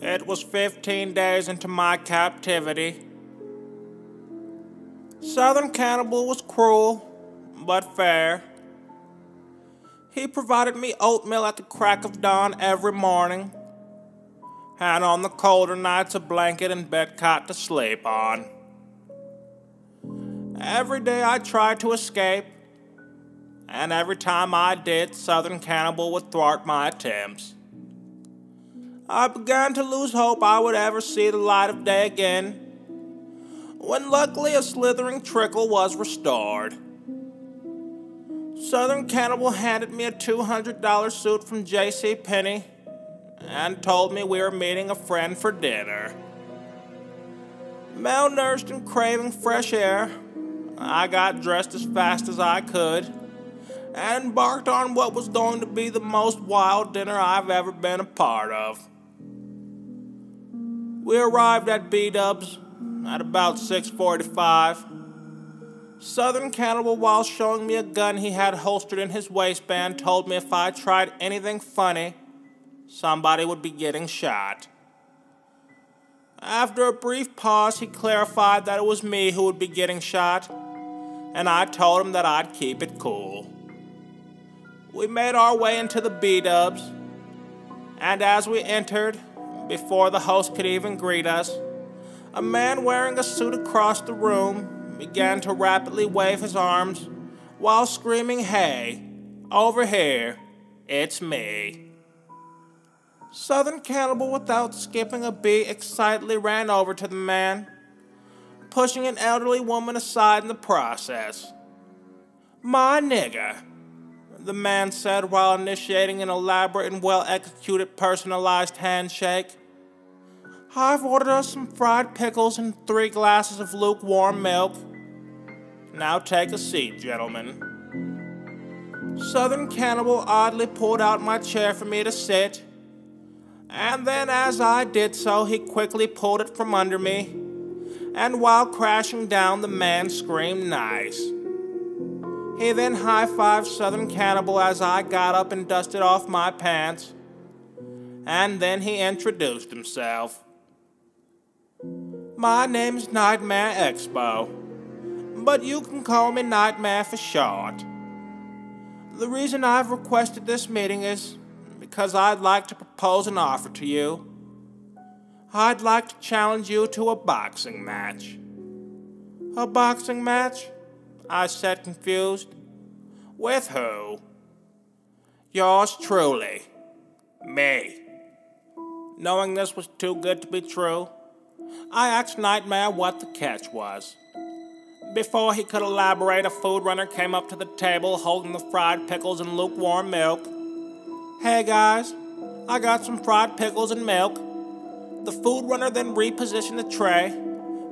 It was 15 days into my captivity. Southern Cannibal was cruel, but fair. He provided me oatmeal at the crack of dawn every morning, and on the colder nights a blanket and bed cot to sleep on. Every day I tried to escape, and every time I did, Southern Cannibal would thwart my attempts. I began to lose hope I would ever see the light of day again, when luckily a slithering trickle was restored. Southern Cannibal handed me a $200 suit from JCPenney and told me we were meeting a friend for dinner. Malnourished and craving fresh air, I got dressed as fast as I could and embarked on what was going to be the most wild dinner I've ever been a part of. We arrived at B-Dubs at about 6:45. Southern Cannibal, while showing me a gun he had holstered in his waistband, told me if I tried anything funny, somebody would be getting shot. After a brief pause, he clarified that it was me who would be getting shot, and I told him that I'd keep it cool. We made our way into the B-Dubs, and as we entered, before the host could even greet us, a man wearing a suit across the room began to rapidly wave his arms while screaming, "Hey, over here, it's me." Southern Cannibal, without skipping a beat, excitedly ran over to the man, pushing an elderly woman aside in the process. "My nigga," the man said while initiating an elaborate and well-executed personalized handshake. "I've ordered us some fried pickles and 3 glasses of lukewarm milk. Now take a seat, gentlemen." Southern Cannibal oddly pulled out my chair for me to sit, and then as I did so, he quickly pulled it from under me, and while crashing down, the man screamed nice. He then high-fived Southern Cannibal as I got up and dusted off my pants, and then he introduced himself. "My name's Nightmare Expo, but you can call me Nightmare for short. The reason I've requested this meeting is because I'd like to propose an offer to you. I'd like to challenge you to a boxing match." "A boxing match?" I said, confused. "With who?" "Yours truly, me." Knowing this was too good to be true, I asked Nightmare what the catch was. Before he could elaborate, a food runner came up to the table holding the fried pickles and lukewarm milk. "Hey guys, I got some fried pickles and milk." The food runner then repositioned the tray,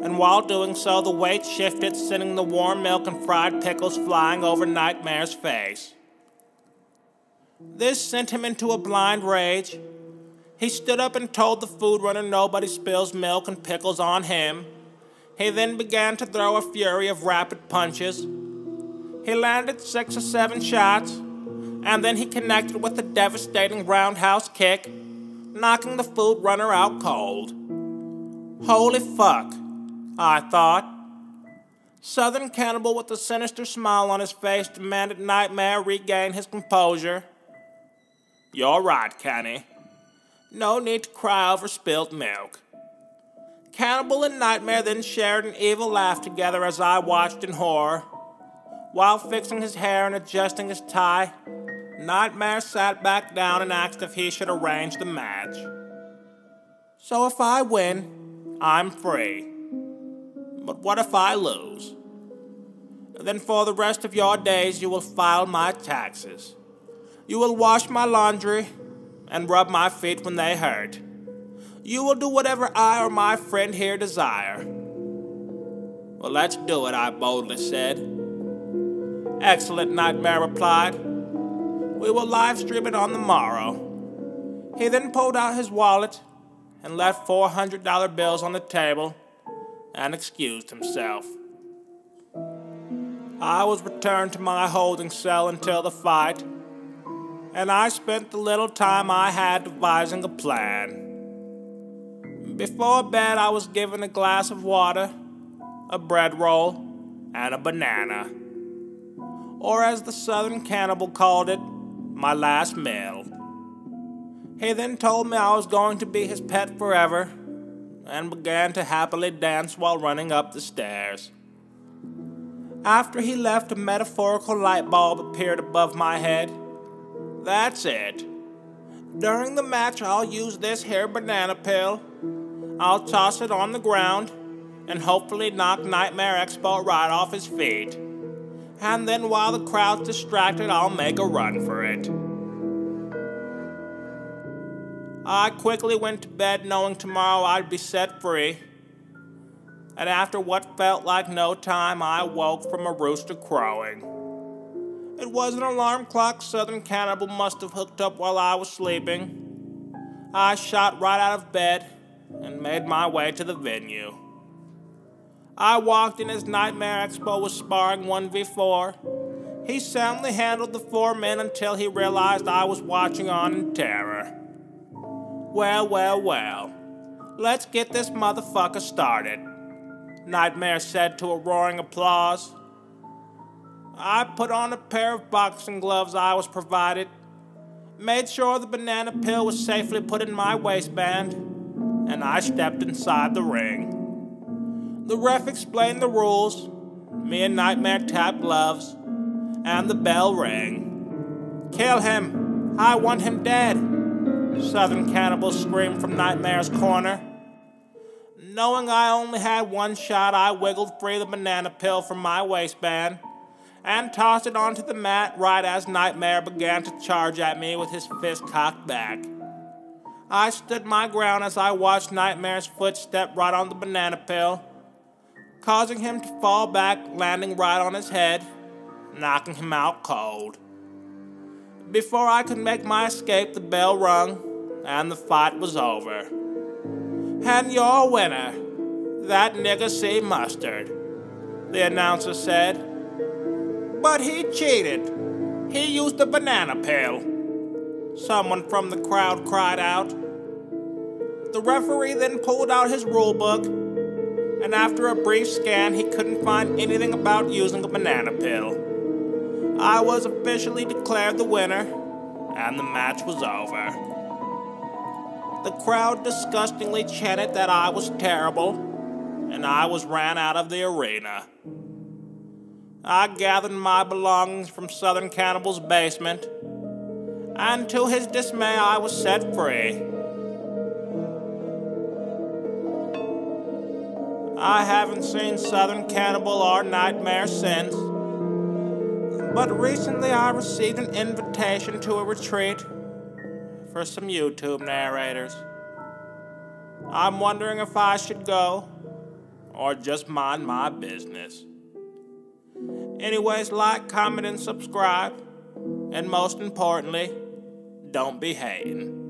and while doing so, the weight shifted, sending the warm milk and fried pickles flying over Nightmare's face. This sent him into a blind rage. He stood up and told the food runner nobody spills milk and pickles on him. He then began to throw a fury of rapid punches. He landed 6 or 7 shots, and then he connected with a devastating roundhouse kick, knocking the food runner out cold. Holy fuck, I thought. Southern Cannibal, with a sinister smile on his face, demanded Nightmare regain his composure. "You're right, Kenny. No need to cry over spilled milk." Cannibal and Nightmare then shared an evil laugh together as I watched in horror. While fixing his hair and adjusting his tie, Nightmare sat back down and asked if he should arrange the match. "So if I win, I'm free. But what if I lose? Then for the rest of your days you will file my taxes. You will wash my laundry and rub my feet when they hurt. You will do whatever I or my friend here desire." "Well, let's do it," I boldly said. "Excellent," Nightmare replied. "We will live stream it on the morrow." He then pulled out his wallet and left $400 bills on the table and excused himself. I was returned to my holding cell until the fight, and I spent the little time I had devising a plan. Before bed, I was given a glass of water, a bread roll, and a banana. Or as the Southern cannibal called it, my last meal. He then told me I was going to be his pet forever, and began to happily dance while running up the stairs. After he left, a metaphorical light bulb appeared above my head. That's it. During the match, I'll use this here banana peel. I'll toss it on the ground and hopefully knock Nightmare Expo right off his feet. And then while the crowd's distracted, I'll make a run for it. I quickly went to bed knowing tomorrow I'd be set free. And after what felt like no time, I woke from a rooster crowing. It was an alarm clock Southern Cannibal must have hooked up while I was sleeping. I shot right out of bed and made my way to the venue. I walked in as Nightmare Expo was sparring 1v4. He soundly handled the 4 men until he realized I was watching on in terror. Well, let's get this motherfucker started, Nightmare said to a roaring applause. I put on a pair of boxing gloves I was provided, made sure the banana peel was safely put in my waistband, and I stepped inside the ring. The ref explained the rules, me and Nightmare tapped gloves, and the bell rang. Kill him! I want him dead! Southern Cannibal screamed from Nightmare's corner. Knowing I only had one shot, I wiggled free the banana peel from my waistband and tossed it onto the mat right as Nightmare began to charge at me with his fist cocked back. I stood my ground as I watched Nightmare's foot step right on the banana peel, causing him to fall back, landing right on his head, knocking him out cold. Before I could make my escape, the bell rung, and the fight was over. And your winner, that nigga C. Mustard, the announcer said. But he cheated. He used a banana peel. Someone from the crowd cried out. The referee then pulled out his rule book, and after a brief scan, he couldn't find anything about using a banana peel. I was officially declared the winner, and the match was over. The crowd disgustingly chanted that I was terrible, and I was ran out of the arena. I gathered my belongings from Southern Cannibal's basement, and to his dismay, I was set free. I haven't seen Southern Cannibal or Nightmare since. But recently I received an invitation to a retreat for some YouTube narrators. I'm wondering if I should go or just mind my business. Anyways, like, comment, and subscribe. And most importantly, don't be hating.